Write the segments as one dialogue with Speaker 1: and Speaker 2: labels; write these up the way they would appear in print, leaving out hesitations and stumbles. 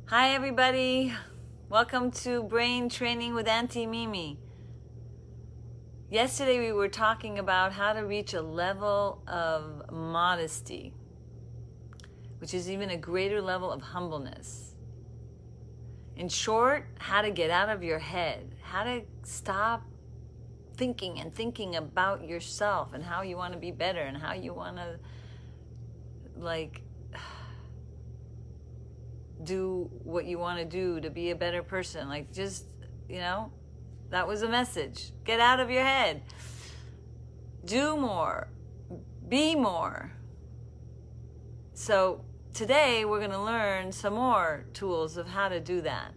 Speaker 1: Hi everybody, welcome to Brain Training with Auntie Mimi. Yesterday we were talking about how to reach a level of modesty, which is even a greater level of humbleness. In short, how to get out of your head, how to stop thinking about yourself and how you want to be better and how you want to do what you want to do to be a better person. That was a message. Get out of your head. Do more. Be more. So today we're going to learn some more tools of how to do that.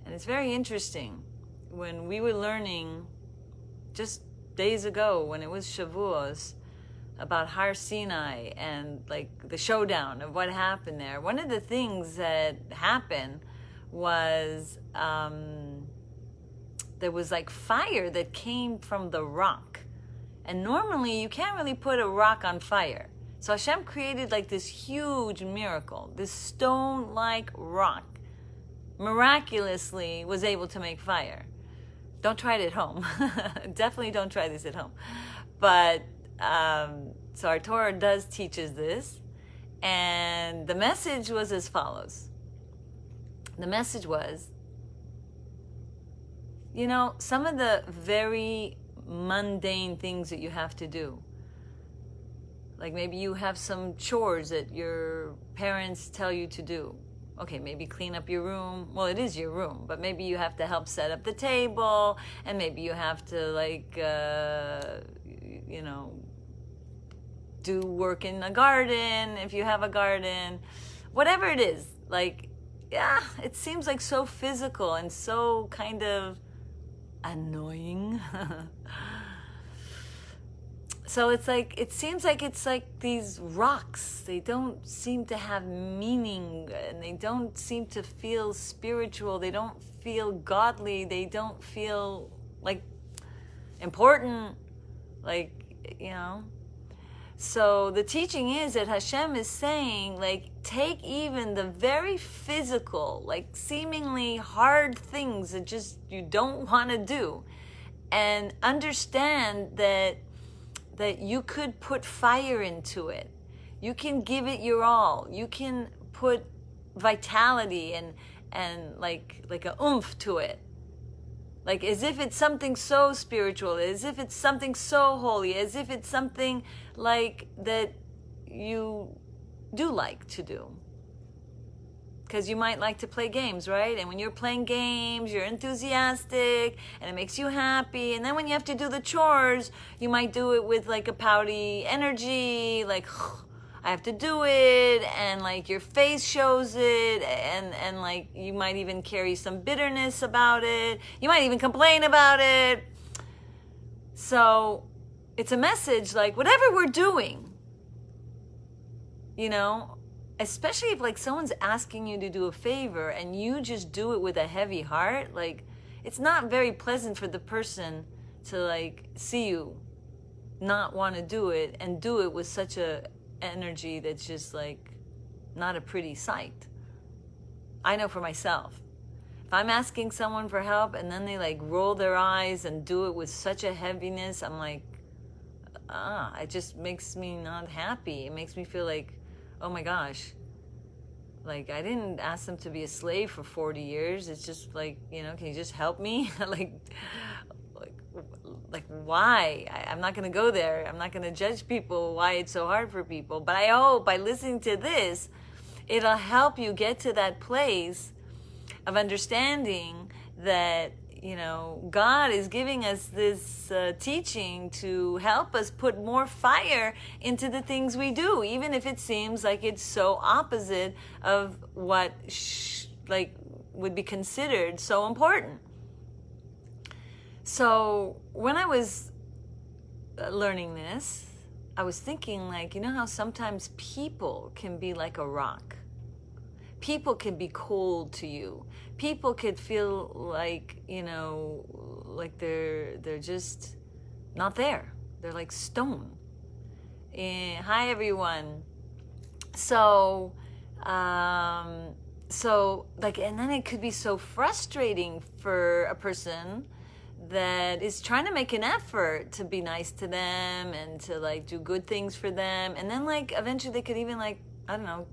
Speaker 1: And it's very interesting. When we were learning just days ago, when it was Shavuos, about Har Sinai and the showdown of what happened there. One of the things that happened was there was fire that came from the rock. And normally you can't really put a rock on fire. So Hashem created this huge miracle. This stone-like rock miraculously was able to make fire. Don't try it at home. Definitely don't try this at home. But so our Torah does teaches this, and the message was as follows. The message was, some of the very mundane things that you have to do, like maybe you have some chores that your parents tell you to do. Okay, maybe clean up your room. Well, it is your room, but maybe you have to help set up the table, and maybe you have to do work in a garden if you have a garden. Whatever it is, it seems so physical and so kind of annoying. So it seems it's these rocks. They don't seem to have meaning, and they don't seem to feel spiritual. They don't feel godly. They don't feel important, So the teaching is that Hashem is saying, take even the very physical, seemingly hard things that just you don't want to do, and understand that you could put fire into it. You can give it your all. You can put vitality and like a oomph to it. As if it's something so spiritual, as if it's something so holy, as if it's something that you do like to do. Because you might like to play games, right? And when you're playing games, you're enthusiastic, and it makes you happy. And then when you have to do the chores, you might do it with a pouty energy, I have to do it, and your face shows it, and you might even carry some bitterness about it. You might even complain about it. So it's a message whatever we're doing, especially if someone's asking you to do a favor and you just do it with a heavy heart, it's not very pleasant for the person to see you not want to do it and do it with such a energy that's just not a pretty sight. I know for myself, if I'm asking someone for help and then they roll their eyes and do it with such a heaviness, I'm it just makes me not happy. It makes me feel oh my gosh, I didn't ask them to be a slave for 40 years. It's just can you just help me? Why? I'm not going to go there. I'm not going to judge people why it's so hard for people. But I hope by listening to this, it'll help you get to that place of understanding that, God is giving us this teaching to help us put more fire into the things we do, even if it seems it's so opposite of what would be considered so important. So when I was learning this, I was thinking how sometimes people can be like a rock. People can be cold to you. People could feel they're just not there. They're like stone. Hi everyone. So So, like, and then it could be so frustrating for a person that is trying to make an effort to be nice to them and to, like, do good things for them. And then, like, eventually they could even, like, I don't know,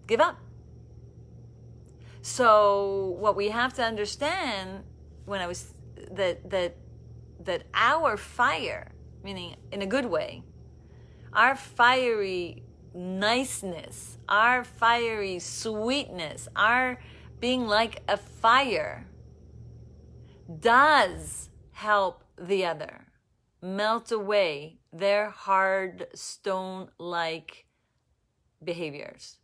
Speaker 1: give up. So what we have to understand that our fire, meaning in a good way, our fiery niceness, our fiery sweetness, our being like a fire does help the other melt away their hard stone-like behaviors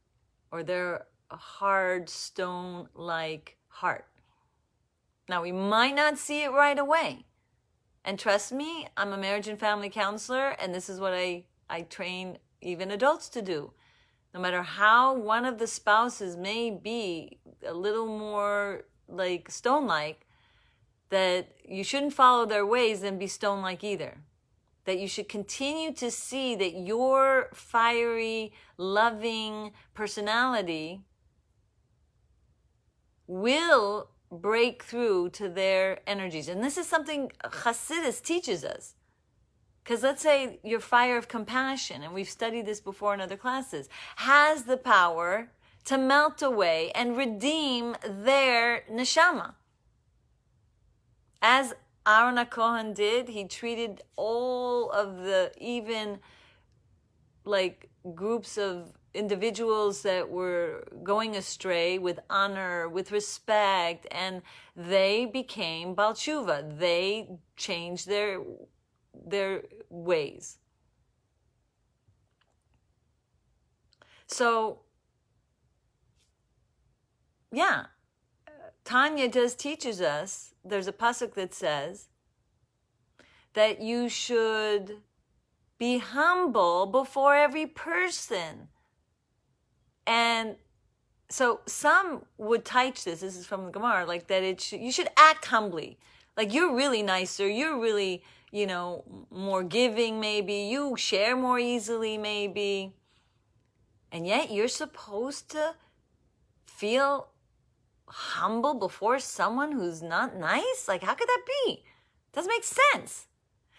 Speaker 1: or their hard stone-like heart. Now, we might not see it right away. And trust me, I'm a marriage and family counselor, and this is what I train even adults to do. No matter how one of the spouses may be a little more like stone-like, that you shouldn't follow their ways and be stone-like either. That you should continue to see that your fiery, loving personality will break through to their energies. And this is something Hasidus teaches us. Because let's say your fire of compassion, and we've studied this before in other classes, has the power to melt away and redeem their neshama. As Aaron HaKohen did, he treated all of the even like groups of individuals that were going astray with honor, with respect, and they became Baal Tshuva. They changed their ways. So, yeah, Tanya just teaches us, there's a pasuk that says that you should be humble before every person. And so some would teach this is from the Gemara, like that you should act humbly. Like you're really nicer, you're really, more giving maybe, you share more easily maybe. And yet you're supposed to feel humble before someone who's not nice? Like how could that be? Doesn't make sense.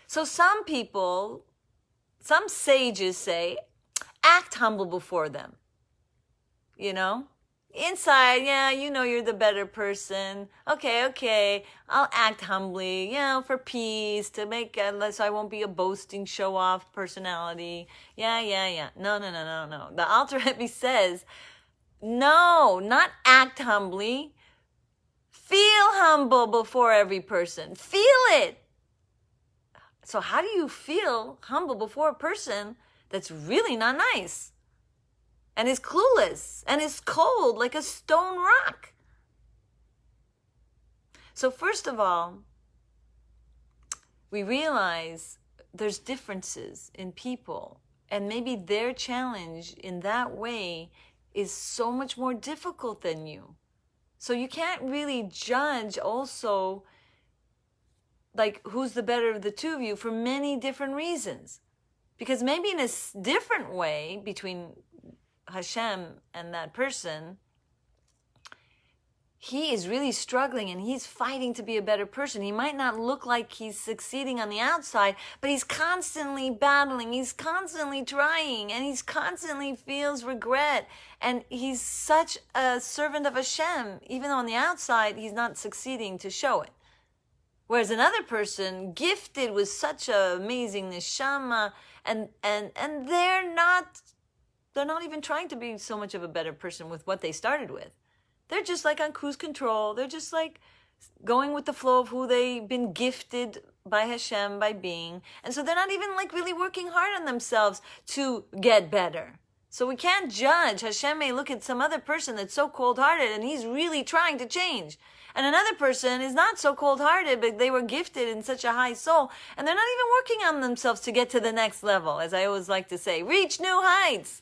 Speaker 1: So some sages say, act humble before them. Inside, yeah, you're the better person. Okay, I'll act humbly, for peace, to make, so I won't be a boasting, show-off personality. Yeah. No. The Alter Rebbe says, no, not act humbly. Feel humble before every person. Feel it. So how do you feel humble before a person that's really not nice? And is clueless, and is cold like a stone rock. So first of all, we realize there's differences in people, and maybe their challenge in that way is so much more difficult than you. So you can't really judge also, like, who's the better of the two of you for many different reasons. Because maybe in a different way between Hashem and that person, he is really struggling and he's fighting to be a better person. He might not look like he's succeeding on the outside, but he's constantly battling, he's constantly trying, and he's constantly feels regret. And he's such a servant of Hashem, even though on the outside he's not succeeding to show it. Whereas another person, gifted with such an amazing neshama, and they're not even trying to be so much of a better person with what they started with. They're just like on cruise control. They're just like going with the flow of who they've been gifted by Hashem, by being. And so they're not even like really working hard on themselves to get better. So we can't judge. Hashem may look at some other person that's so cold-hearted and he's really trying to change. And another person is not so cold-hearted, but they were gifted in such a high soul, and they're not even working on themselves to get to the next level, as I always like to say, reach new heights.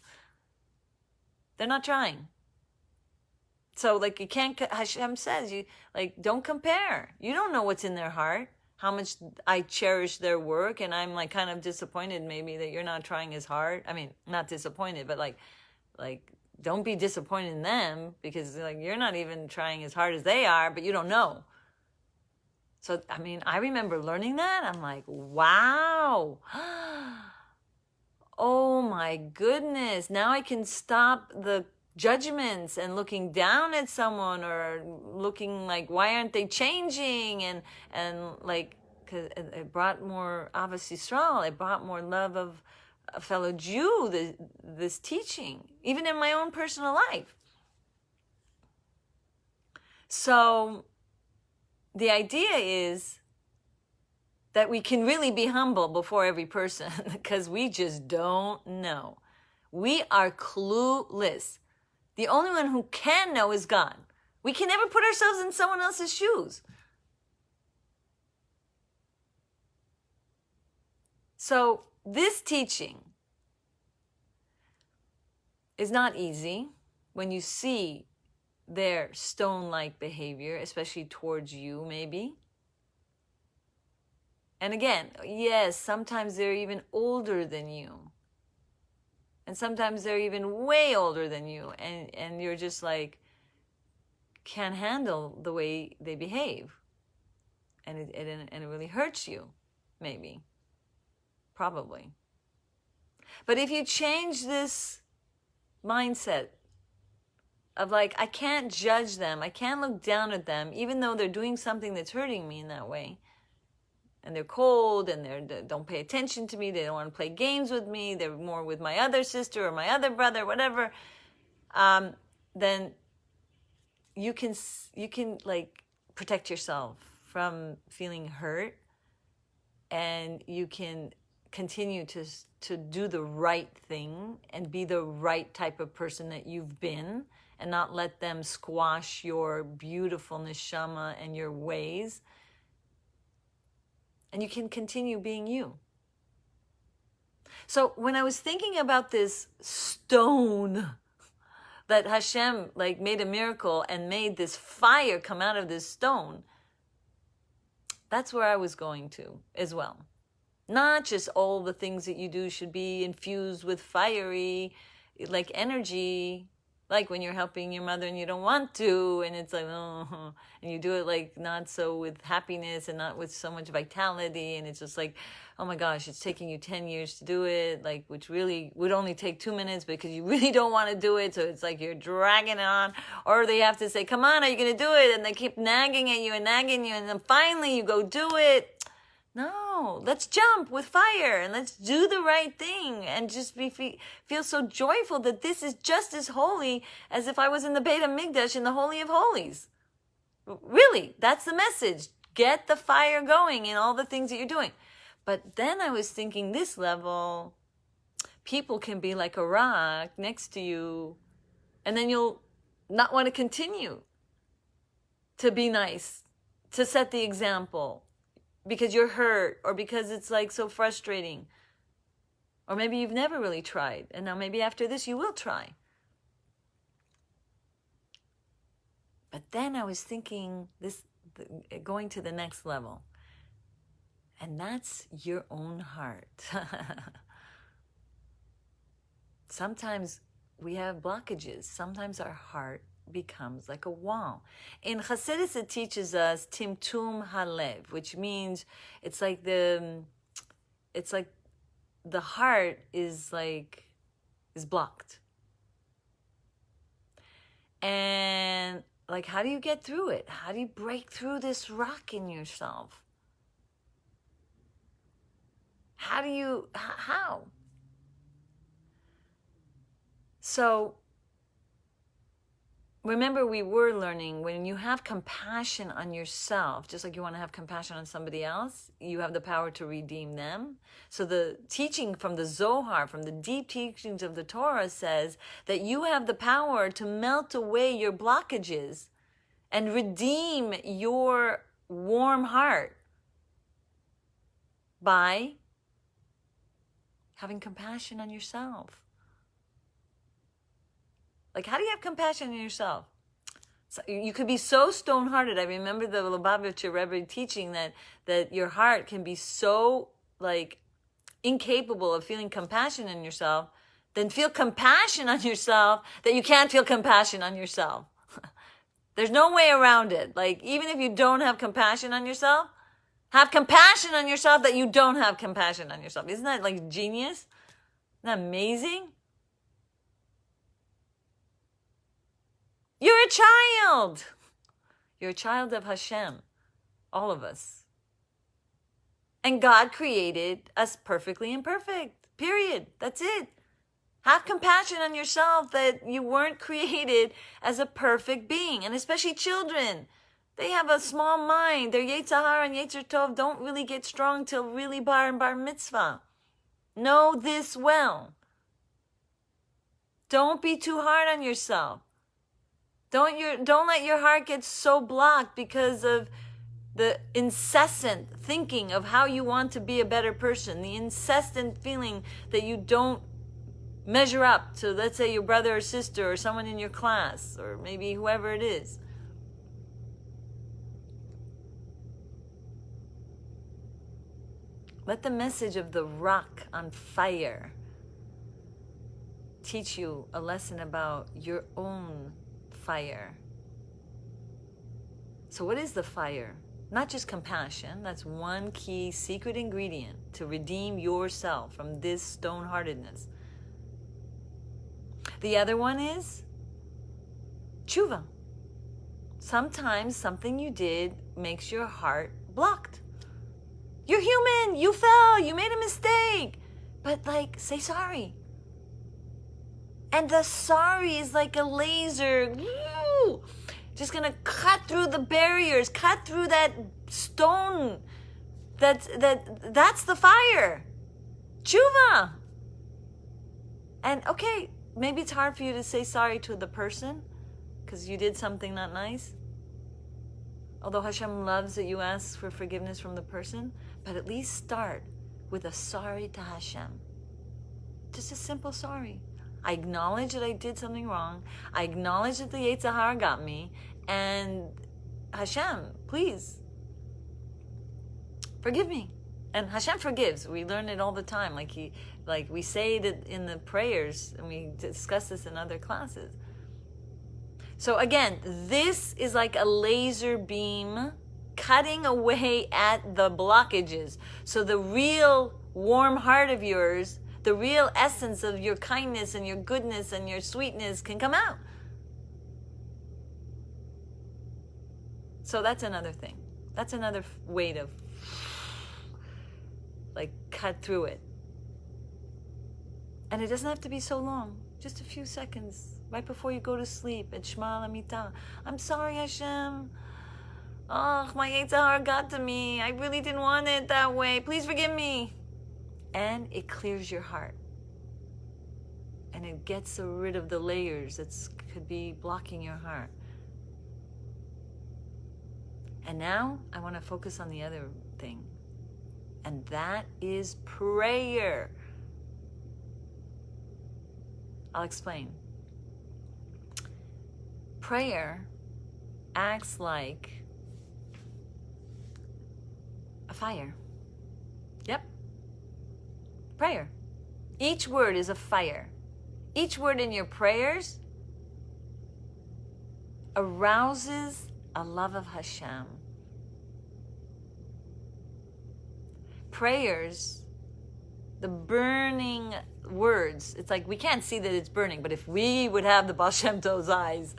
Speaker 1: They're not trying. So, like, you can't, Hashem says, don't compare. You don't know what's in their heart, how much I cherish their work, and I'm, like, kind of disappointed maybe that you're not trying as hard. I mean, not disappointed, but, like don't be disappointed in them, because like you're not even trying as hard as they are, but you don't know. So, I mean, I remember learning that. I'm like, wow. Oh my goodness. Now I can stop the judgments and looking down at someone, or looking like, why aren't they changing? And like, cause it brought more Avos Yisrael. It brought more love of a fellow Jew, this teaching, even in my own personal life. So the idea is that we can really be humble before every person, because we just don't know. We are clueless. The only one who can know is God. We can never put ourselves in someone else's shoes. So this teaching is not easy when you see their stone-like behavior, especially towards you, maybe. And again, yes, sometimes they're even older than you. And sometimes they're even way older than you. And you're just like, can't handle the way they behave. And it really hurts you, maybe. Probably. But if you change this mindset of like, I can't judge them, I can't look down at them, even though they're doing something that's hurting me in that way, and they're cold, and they don't pay attention to me, they don't want to play games with me, they're more with my other sister or my other brother, whatever, then you can like protect yourself from feeling hurt, and you can continue to do the right thing and be the right type of person that you've been, and not let them squash your beautiful neshama and your ways. And you can continue being you. So when I was thinking about this stone that Hashem like made a miracle and made this fire come out of this stone, that's where I was going to as well. Not just all the things that you do should be infused with fiery like energy, like when you're helping your mother and you don't want to, and it's like, oh, and you do it like not so with happiness and not with so much vitality, and it's just like, oh my gosh, it's taking you 10 years to do it, like, which really would only take 2 minutes because you really don't want to do it, so it's like you're dragging it on, or they have to say, come on, are you going to do it? And they keep nagging at you, and then finally you go do it. No, let's jump with fire and let's do the right thing and just feel so joyful that this is just as holy as if I was in the Beit HaMikdash in the Holy of Holies. Really, that's the message. Get the fire going in all the things that you're doing. But then I was thinking this level, people can be like a rock next to you, and then you'll not want to continue to be nice, to set the example, because you're hurt, or because it's like so frustrating. Or maybe you've never really tried, and now maybe after this you will try. But then I was thinking going to the next level, and that's your own heart. Sometimes we have blockages. Sometimes our heart becomes like a wall. In Chassidus, it teaches us timtum halev, which means it's like the heart is blocked. And like, how do you get through it? How do you break through this rock in yourself? How? So remember, we were learning, when you have compassion on yourself, just like you want to have compassion on somebody else, you have the power to redeem them. So the teaching from the Zohar, from the deep teachings of the Torah, says that you have the power to melt away your blockages and redeem your warm heart by having compassion on yourself. Like, how do you have compassion on yourself? So you could be so stone-hearted. I remember the Lubavitcher Rebbe teaching that your heart can be so, like, incapable of feeling compassion in yourself then feel compassion on yourself that you can't feel compassion on yourself. There's no way around it. Like, even if you don't have compassion on yourself, have compassion on yourself that you don't have compassion on yourself. Isn't that like genius? Isn't that amazing? You're a child. You're a child of Hashem. All of us. And God created us perfectly imperfect. Period. That's it. Have compassion on yourself that you weren't created as a perfect being. And especially children. They have a small mind. Their Yetzer Hara and Yetzer Tov don't really get strong till really bar and bar mitzvah. Know this well. Don't be too hard on yourself. Don't let your heart get so blocked because of the incessant thinking of how you want to be a better person. The incessant feeling that you don't measure up to, let's say, your brother or sister or someone in your class or maybe whoever it is. Let the message of the rock on fire teach you a lesson about your own fire. So what is the fire? Not just compassion. That's one key secret ingredient to redeem yourself from this stone-heartedness. The other one is tshuva. Sometimes something you did makes your heart blocked. You're human. You fell. You made a mistake. But like, say sorry. And the sorry is like a laser. Just going to cut through the barriers, cut through that stone. That's the fire. Tshuva. And okay, maybe it's hard for you to say sorry to the person because you did something not nice. Although Hashem loves that you ask for forgiveness from the person, but at least start with a sorry to Hashem. Just a simple sorry. I acknowledge that I did something wrong. I acknowledge that the Yetzer Hara got me. And Hashem, please, forgive me. And Hashem forgives. We learn it all the time. Like we say it in the prayers, and we discuss this in other classes. So again, this is like a laser beam cutting away at the blockages. So the real warm heart of yours, the real essence of your kindness and your goodness and your sweetness can come out. So that's another thing. That's another way to like cut through it. And it doesn't have to be so long. Just a few seconds right before you go to sleep at Shema Prayer. I'm sorry, Hashem. Oh, my Yetzer Hara got to me. I really didn't want it that way. Please forgive me. And it clears your heart. And it gets rid of the layers that could be blocking your heart. And now I want to focus on the other thing. And that is prayer. I'll explain. Prayer acts like a fire. Yep. Prayer. Each word is a fire. Each word in your prayers arouses a love of Hashem. Prayers, the burning words, it's like we can't see that it's burning, but if we would have the Baal Shem Tov's eyes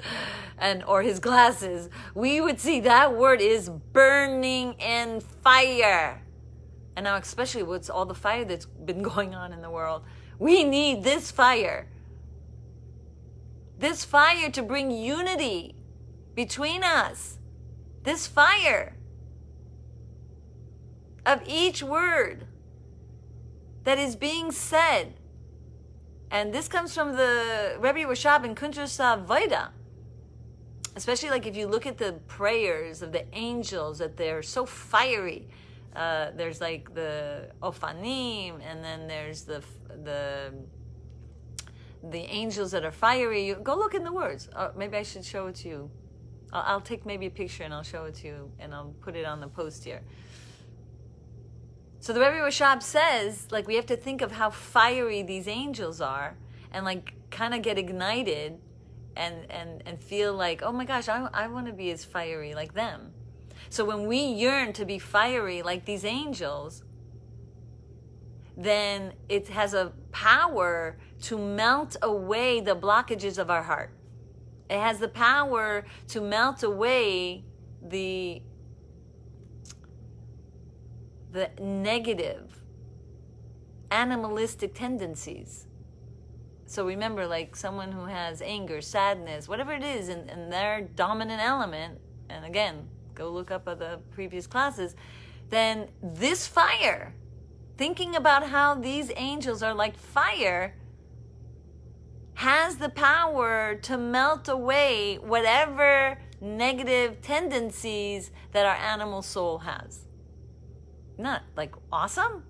Speaker 1: or his glasses, we would see that word is burning in fire. And now especially with all the fire that's been going on in the world, we need this fire. This fire to bring unity between us. This fire of each word that is being said. And this comes from the Rebbe Rashab in Kuntres Avoda. Especially like if you look at the prayers of the angels, that they're so fiery. There's like the Ofanim, and then there's the angels that are fiery. You go look in the words. Maybe I should show it to you. I'll take maybe a picture and I'll show it to you, and I'll put it on the post here. So the Rebbe Rashab says, like, we have to think of how fiery these angels are, and like kind of get ignited and feel like, oh my gosh, I want to be as fiery like them. So when we yearn to be fiery like these angels, then it has a power to melt away the blockages of our heart. It has the power to melt away the negative, animalistic tendencies. So remember, like someone who has anger, sadness, whatever it is, and their dominant element, and again, go look up at the previous classes, then this fire, thinking about how these angels are like fire, has the power to melt away whatever negative tendencies that our animal soul has. Not like awesome?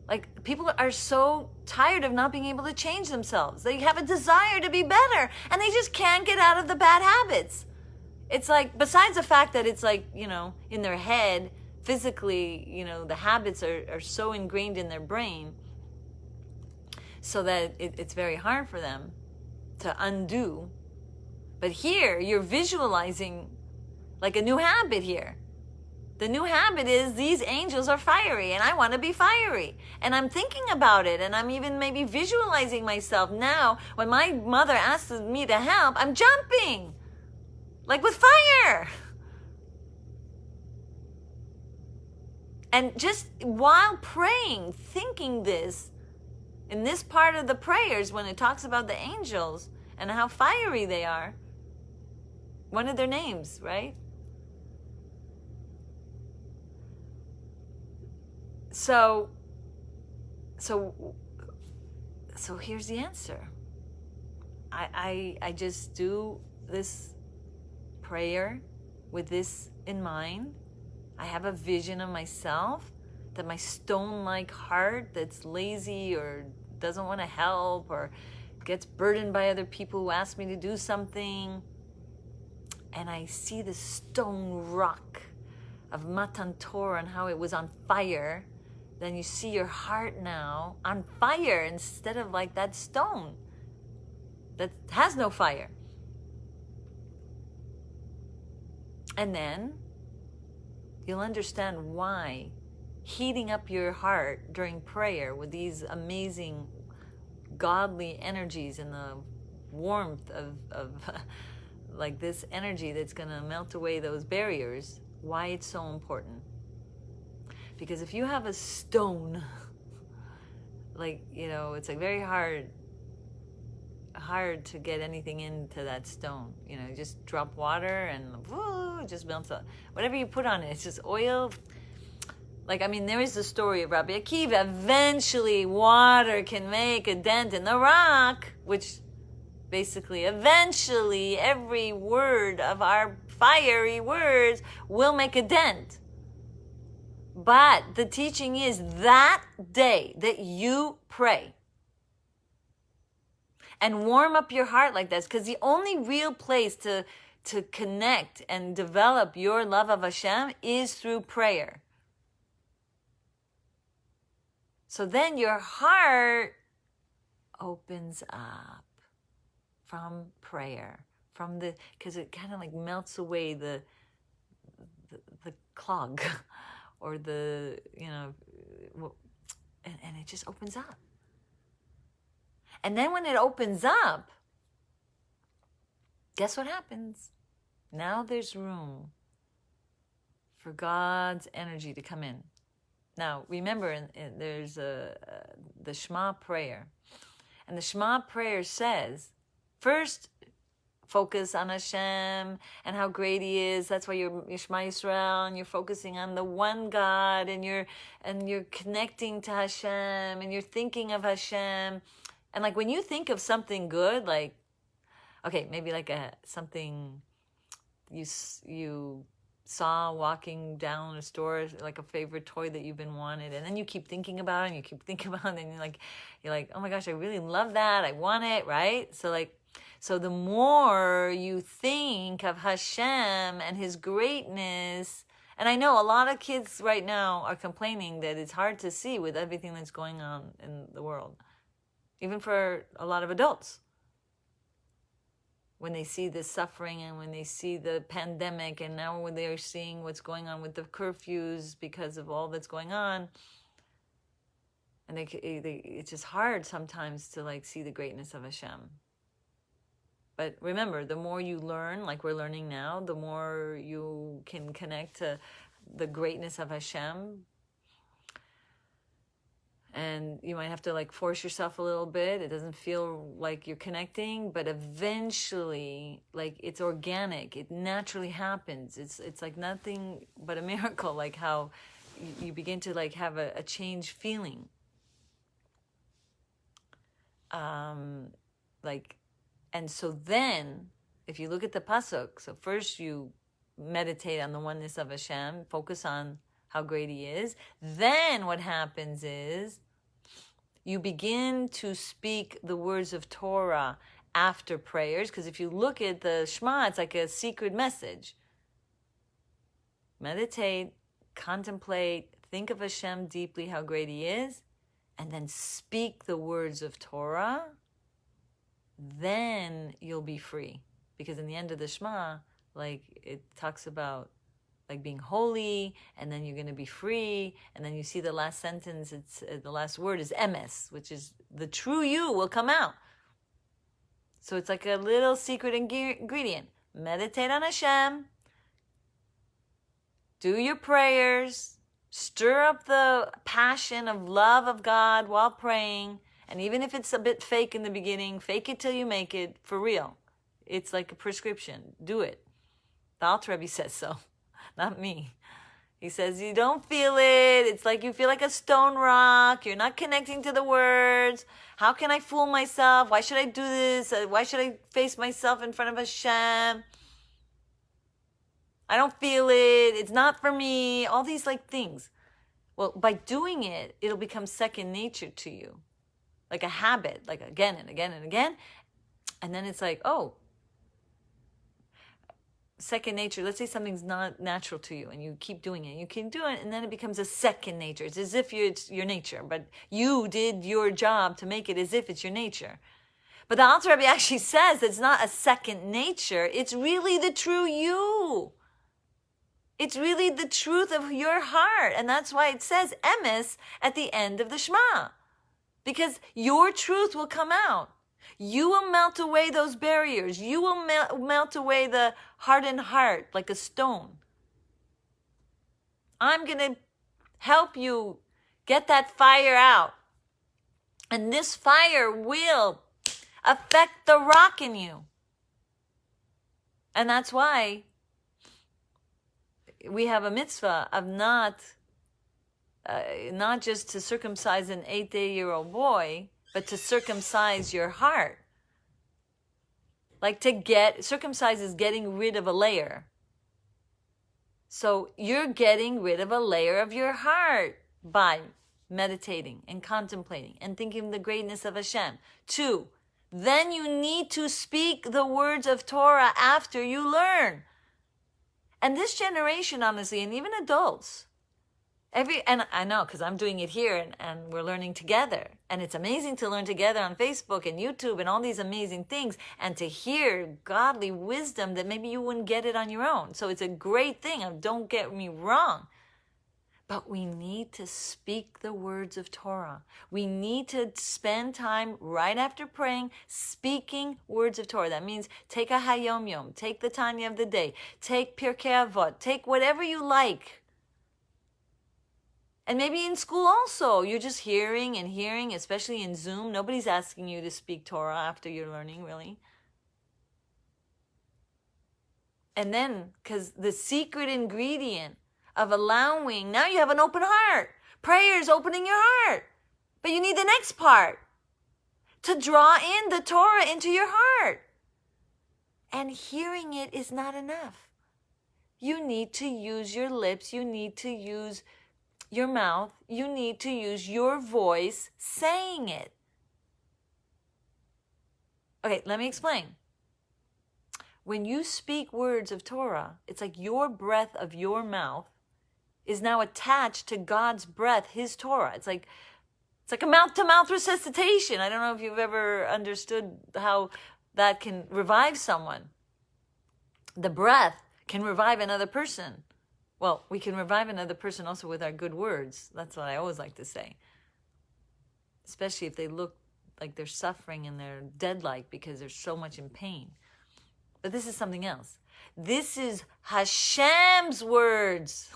Speaker 1: Like people are so tired of not being able to change themselves. They have a desire to be better and they just can't get out of the bad habits. It's like, besides the fact that it's like, in their head, physically, the habits are so ingrained in their brain so that it's very hard for them to undo. But here, you're visualizing like a new habit here. The new habit is these angels are fiery and I want to be fiery. And I'm thinking about it and I'm even maybe visualizing myself now. When my mother asks me to help, I'm jumping like with fire. And just while praying, thinking this, in this part of the prayers, when it talks about the angels and how fiery they are, one of their names, right? So here's the answer. I just do this prayer with this in mind. I have a vision of myself, that my stone-like heart that's lazy or doesn't want to help or gets burdened by other people who ask me to do something. And I see the stone rock of Matan Torah and how it was on fire. Then you see your heart now on fire instead of like that stone that has no fire. And then you'll understand why heating up your heart during prayer with these amazing godly energies and the warmth of like this energy that's going to melt away those barriers, why it's so important. Because if you have a stone, like, it's like very hard to get anything into that stone. You just drop water and it just melts up. Whatever you put on it, it's just oil. Like, there is the story of Rabbi Akiva. Eventually, water can make a dent in the rock, which basically, eventually, every word of our fiery words will make a dent. But the teaching is that day that you pray and warm up your heart like this, because the only real place to connect and develop your love of Hashem is through prayer. So then your heart opens up from prayer, because it kind of like melts away the clog or and it just opens up. And then when it opens up, guess what happens? Now there's room for God's energy to come in. Now, remember, there's the Shema Prayer. And the Shema Prayer says, first, focus on Hashem and how great He is. That's why you're Shema Yisrael, and you're focusing on the one God, and you're connecting to Hashem, and you're thinking of Hashem. And like when you think of something good, like, okay, maybe like something you saw walking down a store, like a favorite toy that you've been wanted, and then you keep thinking about it, and you keep thinking about it, and you're like, oh my gosh, I really love that, I want it, right? So the more you think of Hashem and His greatness, and I know a lot of kids right now are complaining that it's hard to see with everything that's going on in the world. even for a lot of adults. When they see the suffering and when they see the pandemic, and now when they're seeing what's going on with the curfews because of all that's going on, and it's just hard sometimes to like see the greatness of Hashem. But remember, the more you learn, like we're learning now, the more you can connect to the greatness of Hashem. And you might have to like force yourself a little bit. It doesn't feel like you're connecting, but eventually, like it's organic. It naturally happens. It's like nothing but a miracle, like how you begin to like have a changed feeling. And so then, if you look at the pasuk, so first you meditate on the oneness of Hashem, focus on how great He is. Then what happens is you begin to speak the words of Torah after prayers, because if you look at the Shema, it's like a secret message. Meditate, contemplate, think of Hashem deeply, how great He is, and then speak the words of Torah. Then you'll be free. Because in the end of the Shema, like it talks about like being holy, and then you're going to be free, and then you see the last sentence, it's the last word is emes, which is the true you will come out. So it's like a little secret ingredient. Meditate on Hashem, do your prayers, stir up the passion of love of God while praying, and even if it's a bit fake in the beginning, fake it till you make it, for real. It's like a prescription. Do it. The Alter Rebbe says so. Not me. He says, you don't feel it. It's like you feel like a stone rock. You're not connecting to the words. How can I fool myself? Why should I do this? Why should I face myself in front of Hashem? I don't feel it. It's not for me. All these like things. Well, by doing it, it'll become second nature to you. Like a habit, like again and again and again. And then it's like, oh, second nature. Let's say something's not natural to you and you keep doing it. You keep doing it and then it becomes a second nature. It's as if it's your nature, but you did your job to make it as if it's your nature. But the Alter Rebbe actually says it's not a second nature. It's really the true you. It's really the truth of your heart. And that's why it says emes at the end of the Shema. Because your truth will come out. You will melt away those barriers. You will melt away the hardened heart like a stone. I'm going to help you get that fire out. And this fire will affect the rock in you. And that's why we have a mitzvah of not just to circumcise an 8-day-old boy, but to circumcise your heart. Like circumcise is getting rid of a layer. So you're getting rid of a layer of your heart by meditating and contemplating and thinking of the greatness of Hashem. 2, then you need to speak the words of Torah after you learn. And this generation, honestly, and even adults, and I know because I'm doing it here and we're learning together. And it's amazing to learn together on Facebook and YouTube and all these amazing things and to hear godly wisdom that maybe you wouldn't get it on your own. So it's a great thing. Don't get me wrong. But we need to speak the words of Torah. We need to spend time right after praying, speaking words of Torah. That means take a Hayom Yom, take the Tanya of the day, take Pirkei Avot, take whatever you like. And maybe in school also, you're just hearing and hearing, especially in Zoom. Nobody's asking you to speak Torah after you're learning, really. And then, because the secret ingredient of allowing, now you have an open heart. Prayer is opening your heart. But you need the next part, to draw in the Torah into your heart. And hearing it is not enough. You need to use your lips. You need to use your mouth, you need to use your voice saying it. Okay, let me explain. When you speak words of Torah, it's like your breath of your mouth is now attached to God's breath, His Torah. It's like It's like a mouth-to-mouth resuscitation. I don't know if you've ever understood how that can revive someone. The breath can revive another person. Well, we can revive another person also with our good words. That's what I always like to say. Especially if they look like they're suffering and they're dead-like because they're so much in pain. But this is something else. This is Hashem's words.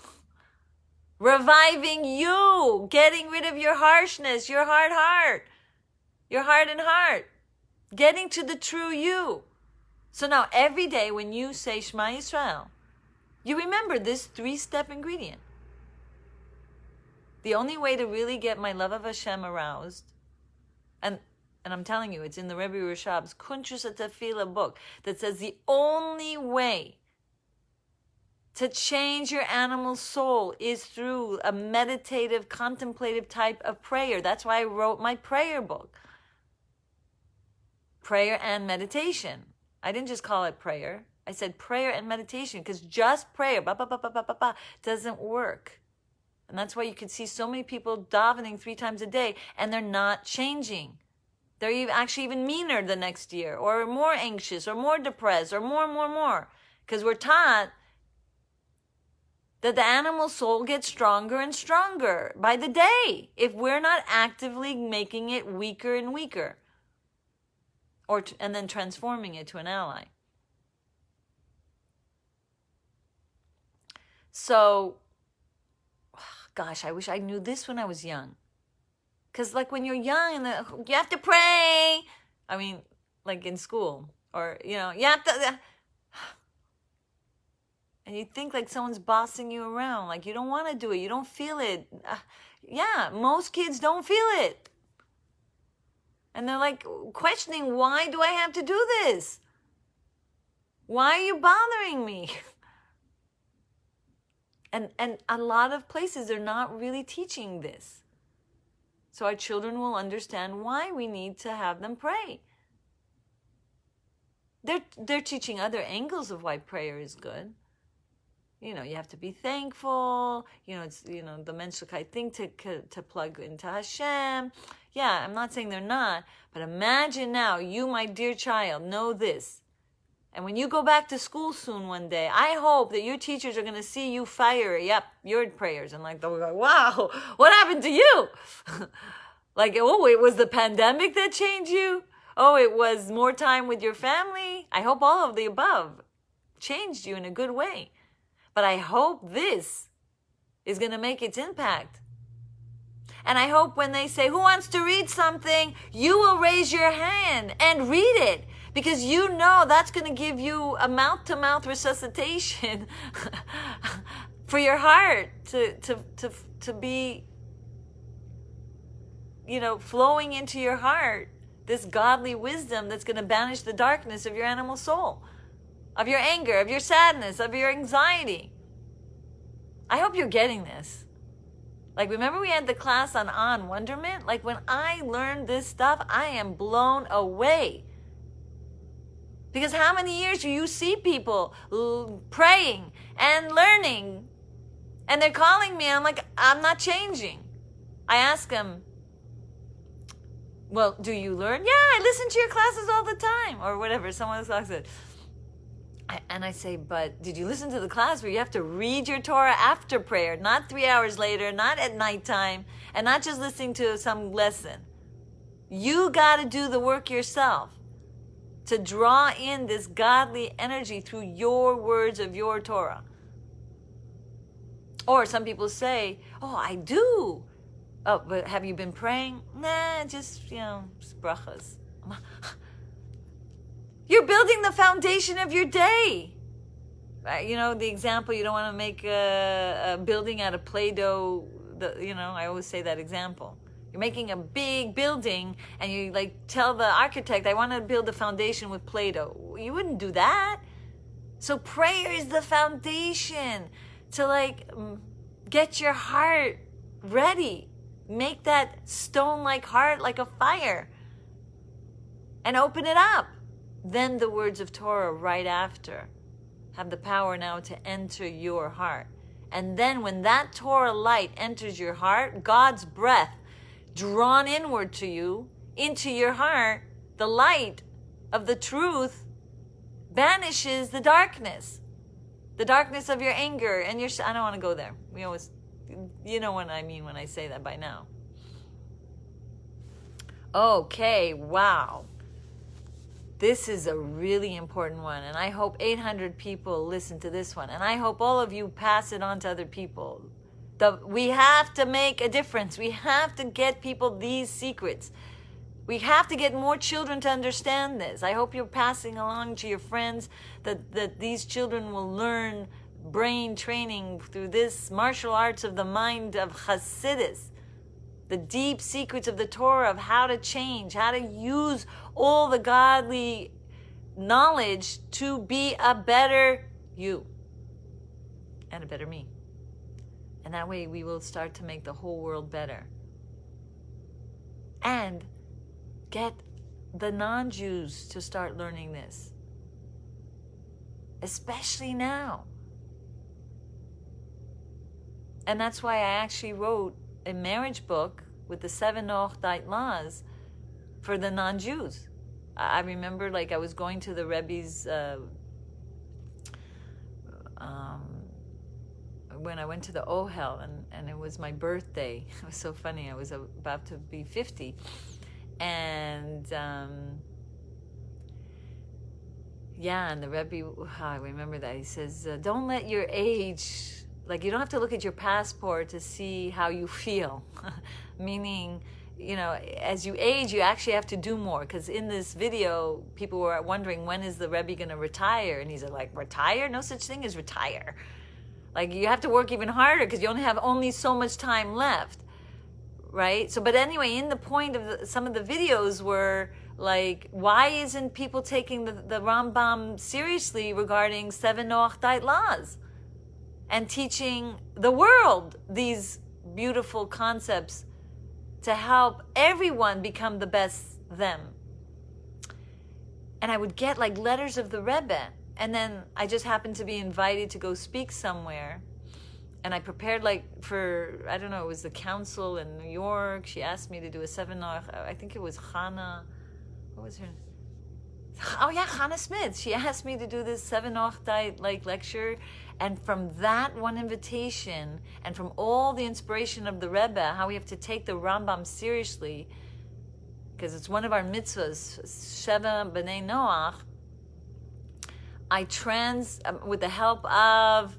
Speaker 1: Reviving you, getting rid of your harshness, your hard heart, your hardened heart, getting to the true you. So now every day when you say Shema Yisrael, you remember this 3-step ingredient. The only way to really get my love of Hashem aroused, and I'm telling you, it's in the Rebbe Rashab's Kuntrus Tefillah book that says the only way to change your animal soul is through a meditative, contemplative type of prayer. That's why I wrote my prayer book. Prayer and meditation. I didn't just call it prayer. I said prayer and meditation because just prayer doesn't work. And that's why you can see so many people davening 3 times a day and they're not changing. They're actually even meaner the next year, or more anxious, or more depressed, or more. Because we're taught that the animal soul gets stronger and stronger by the day if we're not actively making it weaker and weaker, and then transforming it to an ally. So, gosh, I wish I knew this when I was young. Because like when you're young, you have to pray. I mean, like in school, or, you have to... And you think like someone's bossing you around. Like you don't want to do it. You don't feel it. Yeah, most kids don't feel it. And they're like questioning, why do I have to do this? Why are you bothering me? And a lot of places are not really teaching this. So our children will understand why we need to have them pray. They're teaching other angles of why prayer is good. You have to be thankful. It's, the menschlichkeit thing to plug into Hashem. Yeah, I'm not saying they're not, but imagine now, you, my dear child, know this. And when you go back to school soon one day, I hope that your teachers are going to see you fire your prayers. And they'll go, wow, what happened to you? Like, oh, it was the pandemic that changed you? Oh, it was more time with your family? I hope all of the above changed you in a good way. But I hope this is going to make its impact. And I hope when they say, who wants to read something, you will raise your hand and read it. Because that's going to give you a mouth-to-mouth resuscitation for your heart to be, flowing into your heart, this godly wisdom that's going to banish the darkness of your animal soul, of your anger, of your sadness, of your anxiety. I hope you're getting this. Like, remember we had the class on wonderment? Like, when I learned this stuff, I am blown away. Because how many years do you see people praying and learning, and they're calling me, and I'm like, I'm not changing. I ask them, well, do you learn? Yeah, I listen to your classes all the time, or whatever, someone else talks it. And I say, but did you listen to the class where you have to read your Torah after prayer, not 3 hours later, not at nighttime, and not just listening to some lesson? You got to do the work yourself to draw in this godly energy through your words of your Torah. Or some people say, oh, I do. Oh, but have you been praying? Nah, just brachas. You're building the foundation of your day. The example, you don't want to make a building out of Play-Doh. I always say that example. You're making a big building and you tell the architect, I want to build the foundation with Play-Doh. You wouldn't do that. So prayer is the foundation to get your heart ready. Make that stone-like heart like a fire and open it up. Then the words of Torah right after have the power now to enter your heart. And then when that Torah light enters your heart, God's breath drawn inward to you, into your heart, the light of the truth banishes the darkness of your anger and your, I don't want to go there. We always, you know what I mean when I say that by now. Okay, wow. This is a really important one, and I hope 800 people listen to this one, and I hope all of you pass it on to other people. We have to make a difference. We have to get people these secrets. We have to get more children to understand this. I hope you're passing along to your friends that these children will learn brain training through this martial arts of the mind of Hasidus, the deep secrets of the Torah of how to change, how to use all the godly knowledge to be a better you and a better me. And that way we will start to make the whole world better. And get the non-Jews to start learning this. Especially now. And that's why I actually wrote a marriage book with the 7 eith laws for the non-Jews. I remember like I was going to the Rebbe's when I went to the Ohel, and it was my birthday. It was so funny. I was about to be 50. And and the Rebbe, I remember that. He says, don't let your age, like you don't have to look at your passport to see how you feel. Meaning, you know, as you age, you actually have to do more. Because in this video, people were wondering, when is the Rebbe going to retire? And he's like, retire? No such thing as retire. Like, you have to work even harder because you only have so much time left, right? So, but anyway, in the point of some of the videos were like, why isn't people taking the Rambam seriously regarding 7 eith laws and teaching the world these beautiful concepts to help everyone become the best them? And I would get like letters of the Rebbe. And then I just happened to be invited to go speak somewhere. And I prepared like for, I don't know, it was the council in New York. She asked me to do a 7 eith, I think it was Hannah, what was her name? Oh yeah, Hannah Smith. She asked me to do this 7 eith like lecture. And from that one invitation, and from all the inspiration of the Rebbe, how we have to take the Rambam seriously, because it's one of our mitzvahs, Sheva B'nai Noach, I with the help of,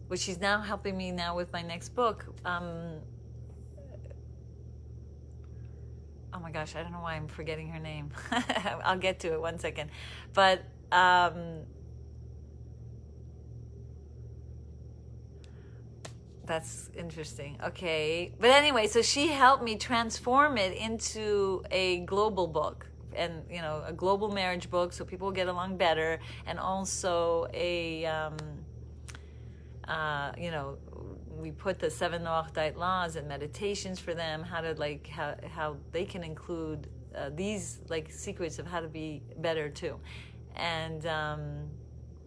Speaker 1: which she's now helping me now with my next book. Oh my gosh, I don't know why I'm forgetting her name. I'll get to it, 1 second. But that's interesting. Okay. But anyway, so she helped me transform it into a global book. And, you know, a global marriage book so people get along better, and also a, you know, we put the 7 eith laws and meditations for them, how to like, how they can include these like secrets of how to be better too. And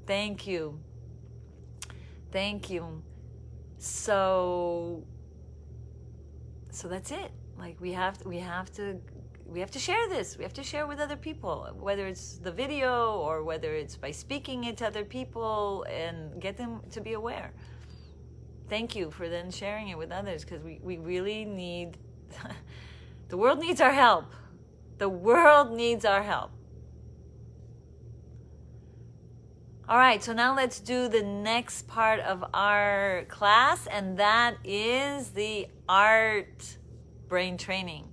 Speaker 1: thank you. So that's it. Like we have to share this. We have to share with other people, whether it's the video or whether it's by speaking it to other people, and get them to be aware. Thank you for then sharing it with others, because we really need, the world needs our help. The world needs our help. All right, so now let's do the next part of our class, and that is the art brain training.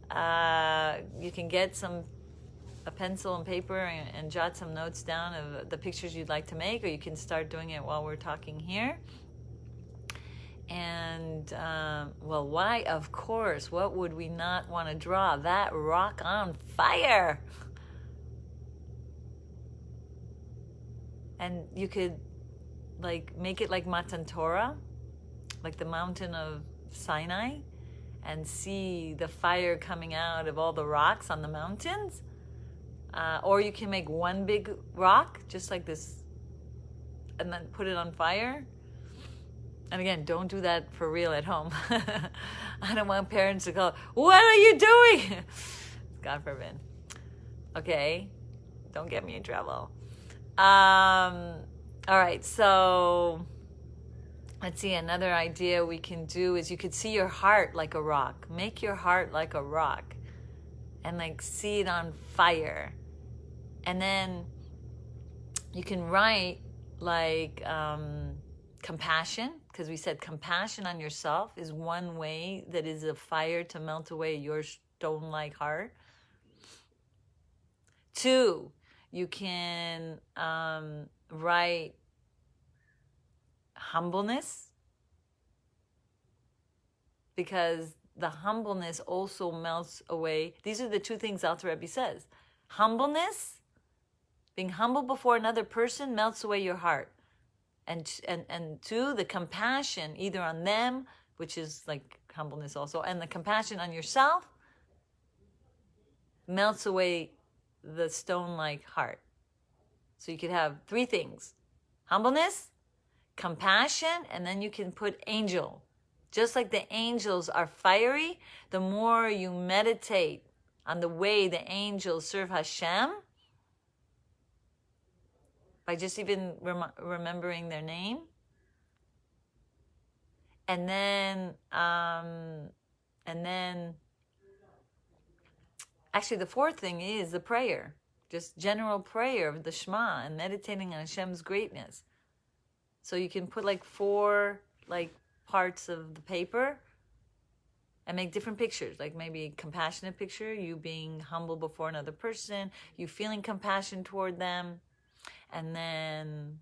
Speaker 1: You can get a pencil and paper and jot some notes down of the pictures you'd like to make, or you can start doing it while we're talking here. And, well, why? Of course, what would we not want to draw? That rock on fire. And you could, like, make it like Matan Torah, like the mountain of Sinai, and see the fire coming out of all the rocks on the mountains. Or you can make one big rock, just like this, and then put it on fire. And again, don't do that for real at home. I don't want parents to go, what are you doing? God forbid. Okay, don't get me in trouble. All right, so let's see, another idea we can do is you could see your heart like a rock. Make your heart like a rock and like see it on fire. And then you can write like compassion, because we said compassion on yourself is one way that is a fire to melt away your stone-like heart. 2, you can write humbleness, because the humbleness also melts away. These are the 2 things Alter Rebbe says. Humbleness, being humble before another person, melts away your heart. And 2, the compassion either on them, which is like humbleness also, and the compassion on yourself melts away the stone-like heart. So you could have 3 things: humbleness, compassion, and then you can put angel. Just like the angels are fiery, the more you meditate on the way the angels serve Hashem, by just even remembering their name. And then actually the 4th thing is the prayer. Just general prayer of the Shema and meditating on Hashem's greatness. So you can put like 4 like parts of the paper and make different pictures, like maybe a compassionate picture, you being humble before another person, you feeling compassion toward them. And then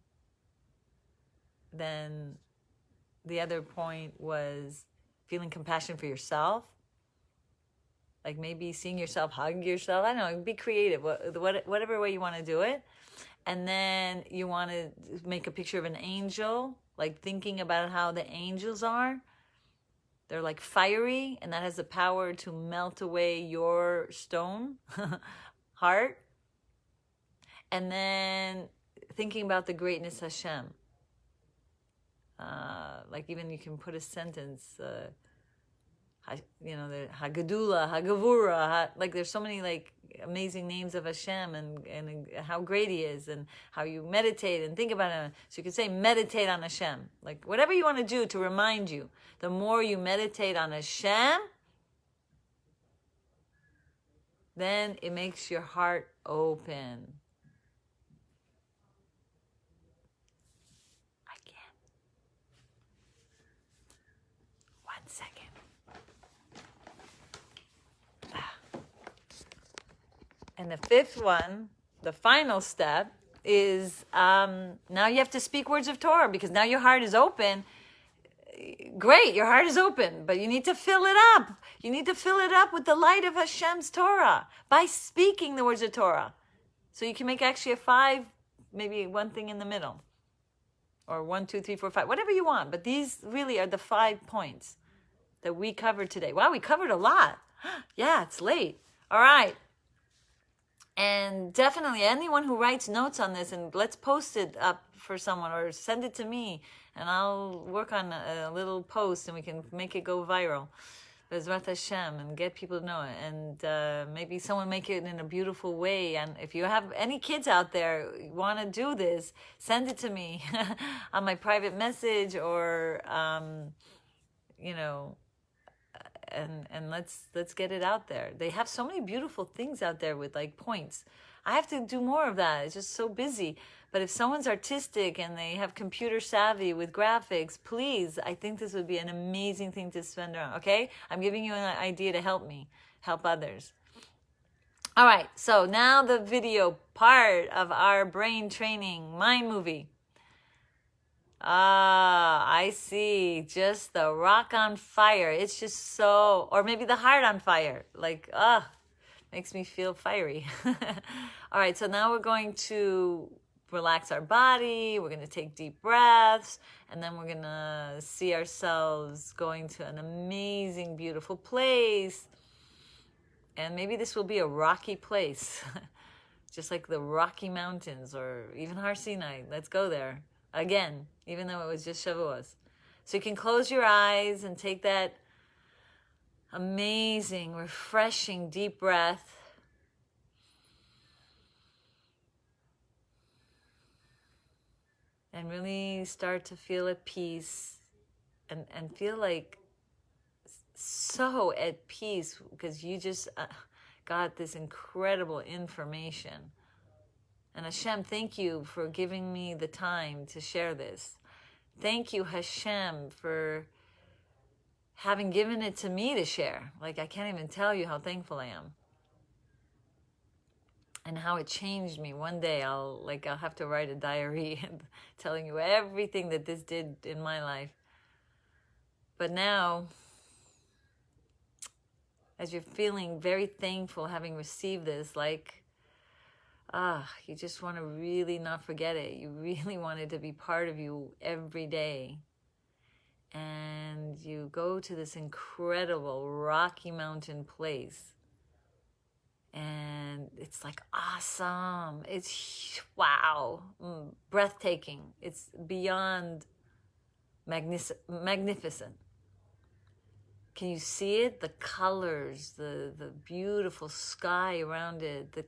Speaker 1: the other point was feeling compassion for yourself. Like maybe seeing yourself hug yourself. I don't know, be creative, whatever way you want to do it. And then you want to make a picture of an angel, like thinking about how the angels are. They're like fiery, and that has the power to melt away your stone heart. And then thinking about the greatness Hashem. Like even you can put a sentence, the Hagadula, Hagavura, like there's so many like amazing names of Hashem and how great He is and how you meditate and think about Him. So you can say meditate on Hashem. Like whatever you want to do to remind you. The more you meditate on Hashem, then it makes your heart open. And the 5th one, the final step, is now you have to speak words of Torah, because now your heart is open. Great, your heart is open, but you need to fill it up. You need to fill it up with the light of Hashem's Torah by speaking the words of Torah. So you can make actually a 5, maybe one thing in the middle. Or 1, 2, 3, 4, 5, whatever you want. But these really are the 5 points that we covered today. Wow, we covered a lot. Yeah, it's late. All right. And definitely anyone who writes notes on this, and let's post it up for someone or send it to me, and I'll work on a little post and we can make it go viral. Bezrat Hashem, and get people to know it. And maybe someone make it in a beautiful way. And if you have any kids out there who want to do this, send it to me on my private message or, and let's get it out there. They have so many beautiful things out there with like points. I have to do more of that. It's just so busy. But if someone's artistic and they have computer savvy with graphics, please, I think this would be an amazing thing to spend around. Okay? I'm giving you an idea to help me, help others. All right. So now the video part of our brain training mind movie. I see. Just the rock on fire. It's just so, or maybe the heart on fire. Like, makes me feel fiery. All right, so now we're going to relax our body. We're going to take deep breaths, and then we're going to see ourselves going to an amazing, beautiful place. And maybe this will be a rocky place, just like the Rocky Mountains or even Har Sinai. Let's go there again, even though it was just Shavuos. So you can close your eyes and take that amazing, refreshing, deep breath. And really start to feel at peace and feel like so at peace because you just got this incredible information. And Hashem, thank you for giving me the time to share this. Thank you, Hashem, for having given it to me to share. Like, I can't even tell you how thankful I am. And how it changed me. One day I'll have to write a diary and telling you everything that this did in my life. But now, as you're feeling very thankful having received this, you just want to really not forget it. You really want it to be part of you every day. And you go to this incredible Rocky Mountain place. And it's like awesome. It's wow. Breathtaking. It's beyond magnificent. Can you see it? The colors, the beautiful sky around it, the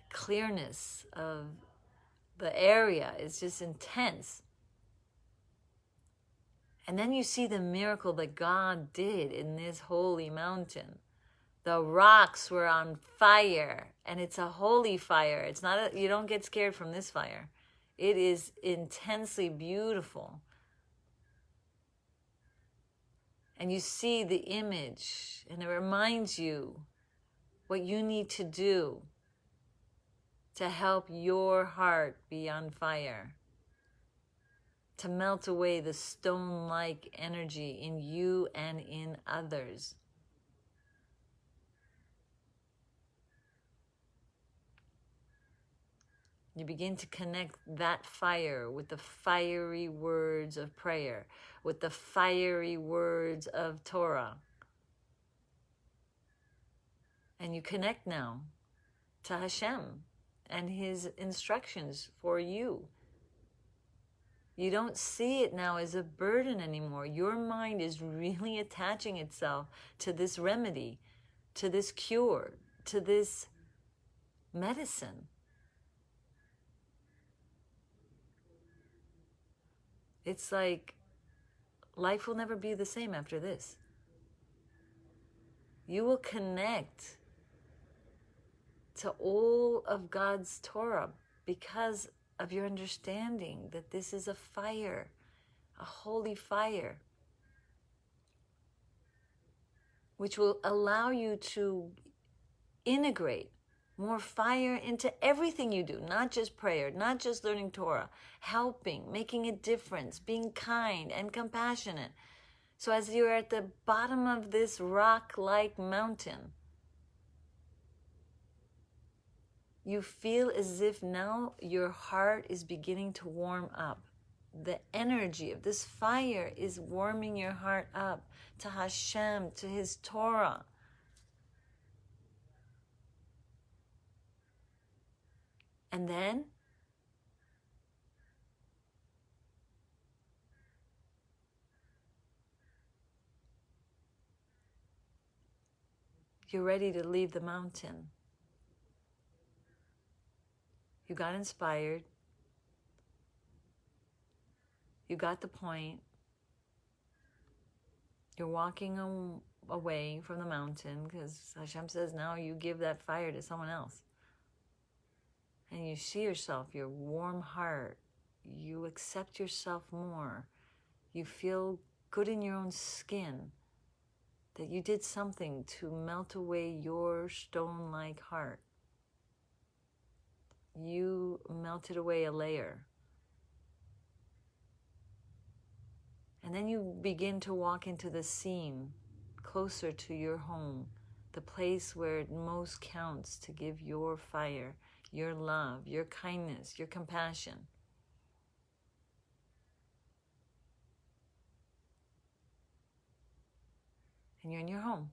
Speaker 1: clearness of the area is just intense. And then you see the miracle that God did in this holy mountain. The rocks were on fire, and it's a holy fire. It's not you don't get scared from this fire. It is intensely beautiful. And you see the image, and it reminds you what you need to do to help your heart be on fire, to melt away the stone-like energy in you and in others. You begin to connect that fire with the fiery words of prayer, with the fiery words of Torah. And you connect now to Hashem and His instructions for you. You don't see it now as a burden anymore. Your mind is really attaching itself to this remedy, to this cure, to this medicine. It's like life will never be the same after this. You will connect to all of God's Torah because of your understanding that this is a fire, a holy fire, which will allow you to integrate more fire into everything you do, not just prayer, not just learning Torah, helping, making a difference, being kind and compassionate. So as you're at the bottom of this rock-like mountain, you feel as if now your heart is beginning to warm up. The energy of this fire is warming your heart up to Hashem, to His Torah. And then you're ready to leave the mountain. You got inspired. You got the point. You're walking away from the mountain because Hashem says now you give that fire to someone else. And you see yourself, your warm heart. You accept yourself more. You feel good in your own skin that you did something to melt away your stone-like heart. You melted away a layer. And then you begin to walk into the scene closer to your home, the place where it most counts to give your fire, your love, your kindness, your compassion. And you're in your home.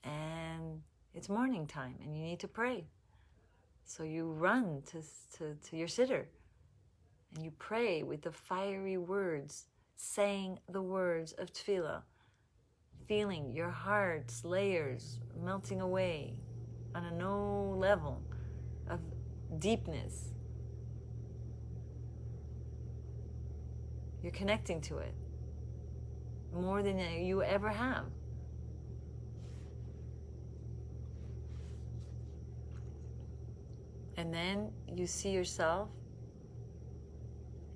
Speaker 1: And it's morning time and you need to pray. So you run to your sitter and you pray with the fiery words, saying the words of tefillah, feeling your heart's layers melting away on a no level of deepness. You're connecting to it more than you ever have. And then you see yourself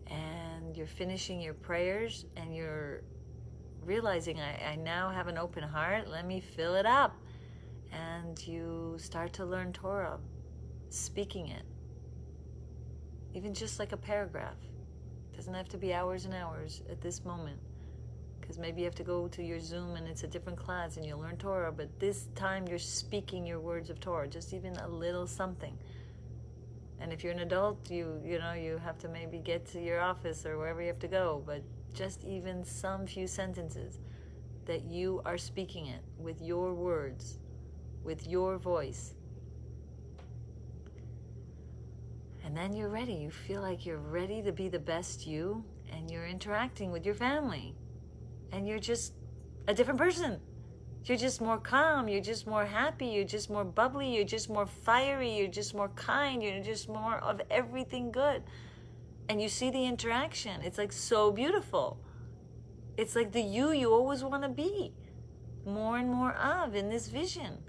Speaker 1: and you're finishing your prayers and you're realizing, I now have an open heart, let me fill it up. And you start to learn Torah, speaking it. Even just like a paragraph. It doesn't have to be hours and hours at this moment. Because maybe you have to go to your Zoom and it's a different class and you'll learn Torah, but this time you're speaking your words of Torah, just even a little something. And if you're an adult, you have to maybe get to your office or wherever you have to go, but just even some few sentences that you are speaking it with your words, with your voice. And then you're ready. You feel like you're ready to be the best you, and you're interacting with your family. And you're just a different person. You're just more calm, you're just more happy, you're just more bubbly, you're just more fiery, you're just more kind, you're just more of everything good. And you see the interaction. It's like so beautiful. It's like the you always want to be. More and more of in this vision.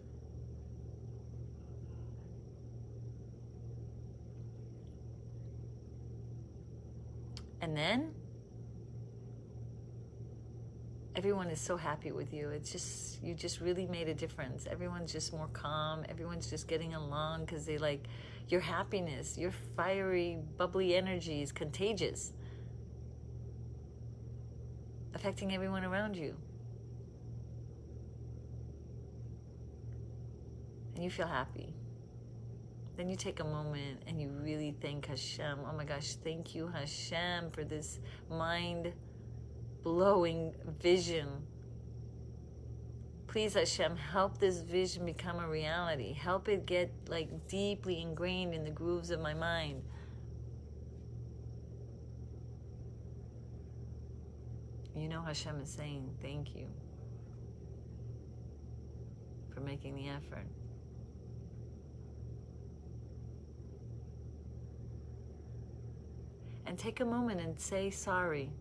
Speaker 1: And then everyone is so happy with you. It's just, you just really made a difference. Everyone's just more calm. Everyone's just getting along because they like your happiness. Your fiery, bubbly energy is contagious, affecting everyone around you. And you feel happy. Then you take a moment and you really thank Hashem. Oh my gosh, thank you Hashem for this mind-blowing vision. Please Hashem, help this vision become a reality. Help it get like deeply ingrained in the grooves of my mind. You know Hashem is saying thank you for making the effort. And take a moment and say sorry.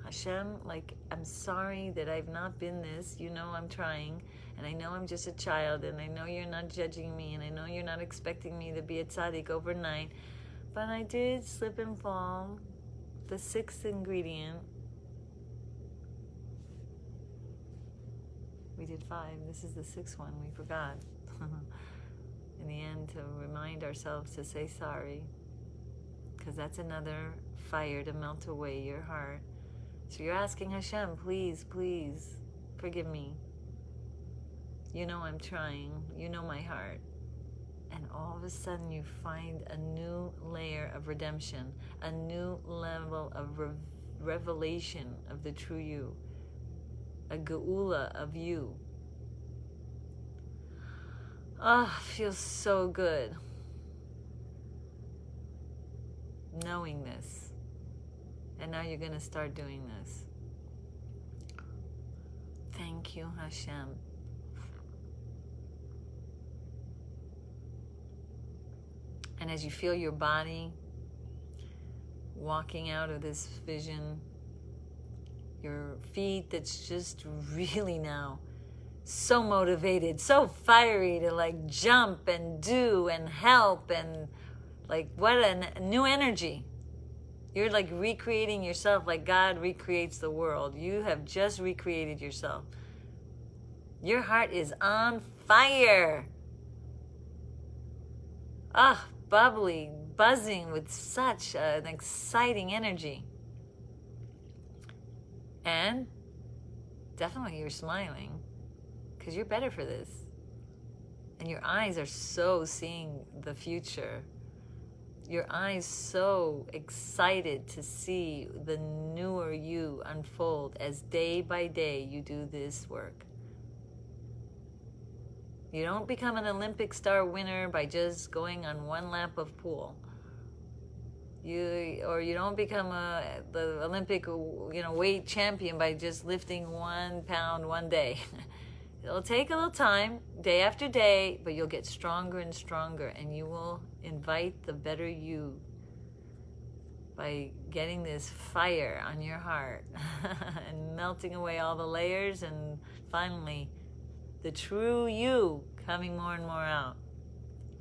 Speaker 1: Hashem, like, I'm sorry that I've not been this. You know I'm trying, and I know I'm just a child, and I know you're not judging me, and I know you're not expecting me to be a tzaddik overnight, but I did slip and fall. The sixth ingredient. We did 5. This is the 6th one. We forgot. In the end, to remind ourselves to say sorry, because that's another fire to melt away your heart. So you're asking Hashem, please, please, forgive me. You know I'm trying. You know my heart. And all of a sudden you find a new layer of redemption, a new level of revelation of the true you, a geula of you. Ah, oh, feels so good knowing this. And now you're going to start doing this. Thank you, Hashem. And as you feel your body walking out of this vision, your feet that's just really now so motivated, so fiery to like jump and do and help, and like what a new energy. You're like recreating yourself like God recreates the world. You have just recreated yourself. Your heart is on fire. Ah, bubbly, buzzing with such an exciting energy. And definitely you're smiling because you're better for this. And your eyes are so seeing the future. Your eyes so excited to see the newer you unfold as day by day you do this work. You don't become an Olympic star winner by just going on one lap of pool. You don't become the Olympic weight champion by just lifting 1 pound one day. It'll take a little time, day after day, but you'll get stronger and stronger, and you will invite the better you by getting this fire on your heart and melting away all the layers, and finally the true you coming more and more out.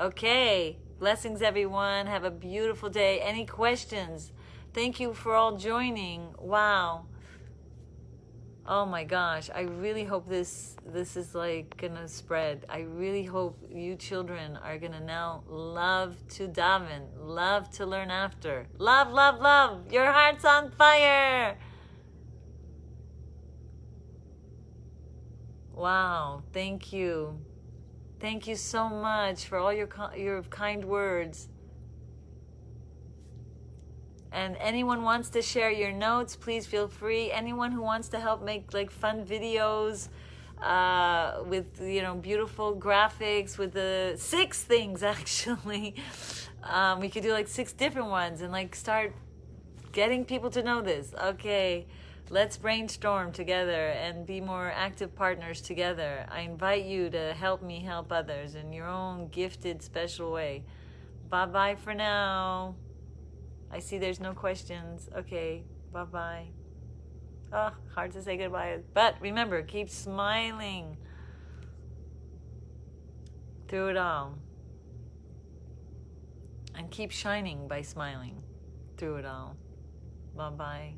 Speaker 1: Okay, blessings everyone. Have a beautiful day. Any questions? Thank you for all joining. Wow. Oh my gosh, I really hope this is like gonna spread. I really hope you children are gonna now love to daven, love to learn after. Love, love, love. Your heart's on fire. Wow, thank you. Thank you so much for all your kind words. And anyone wants to share your notes, please feel free. Anyone who wants to help make like fun videos with beautiful graphics with the 6 things actually. We could do like 6 different ones and like start getting people to know this. Okay, let's brainstorm together and be more active partners together. I invite you to help me help others in your own gifted, special way. Bye-bye for now. I see there's no questions. Okay, bye-bye. Oh, hard to say goodbye. But remember, keep smiling through it all. And keep shining by smiling through it all. Bye-bye.